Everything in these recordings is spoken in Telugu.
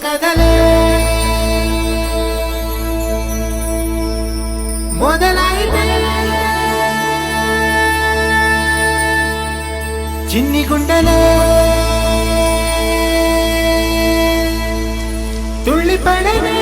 కథలే మొదలైతే చిన్ని గుండెలే తుళ్ళిపడనే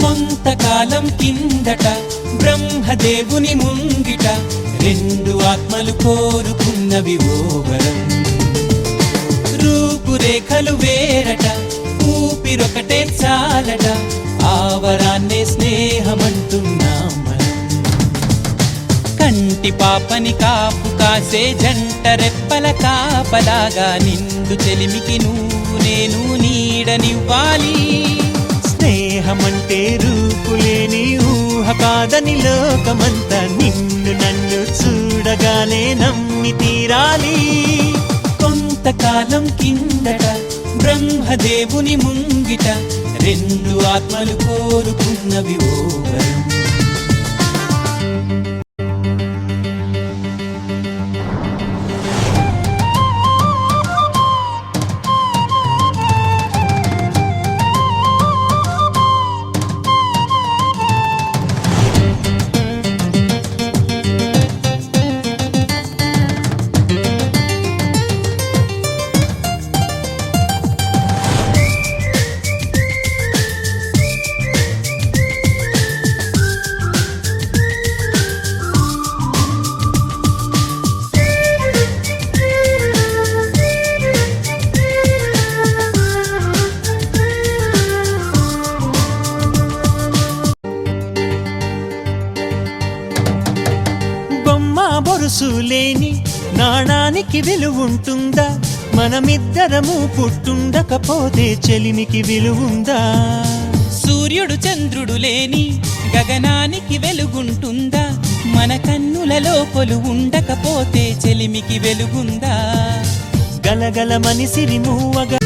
కొంతకాలం కిందట బ్రహ్మదేవుని ముంగిట రెండు ఆత్మలు కోరుకున్నవి ఓ వరం. రూపురేఖలు వేరట, ఊపిరొకటే చాలట, ఆ వరాన్నే స్నేహమంటున్నాం మనం. కంటి పాపని కాపు కాసే జంట రెప్పల కాపలాగా నిండు చెలిమికి నువ్వు నేను నీడనివ్వాలి. స్నేహమంటే రూపులేని ఊహ కాదని లోకమంతా నిన్ను నన్ను చూడగానే నమ్మి తీరాలి. కొంతకాలం కిందట బ్రహ్మదేవుని ముంగిట రెండు ఆత్మలు కోరుకున్నవి ఓ వరం. బొరుసులేని నాణానికి విలువుంటుందా? మనమిద్దరము పుట్టుండకపోతే చెలిమికి విలువుందా? సూర్యుడు చంద్రుడు లేని గగనానికి వెలుగుంటుందా? మన కన్నులలో కొలువుండకపోతే చెలిమికి వెలుగుందా? గలగలమని సిరిమూవగా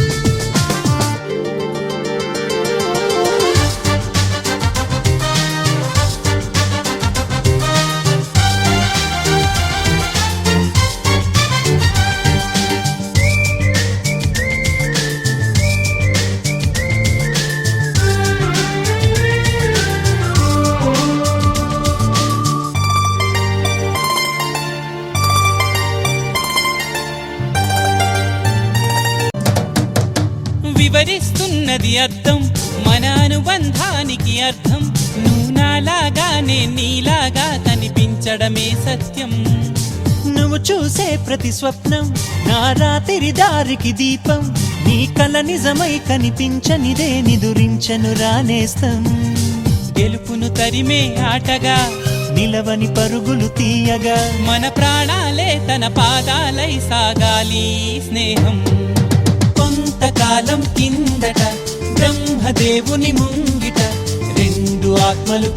వివరిస్తున్నది అర్థం, మన అనుబంధానికి అర్థం. నువ్వు నాలాగా నేను నీలాగా కనిపించడమే సత్యం. నువ్వు చూసే ప్రతి స్వప్నం నా రాత్రి దారికి దీపం. నీ కల నిజమై కనిపించనిదే నిదురించను రానేస్తం. గెలుపును తరిమే ఆటగా నిలవని పరుగులు తీయగా మన ప్రాణాలే తన పాదాలై సాగాలి స్నేహం. కొంతకాలం కిందట బ్రహ్మదేవుని ముంగిట రెండు ఆత్మలు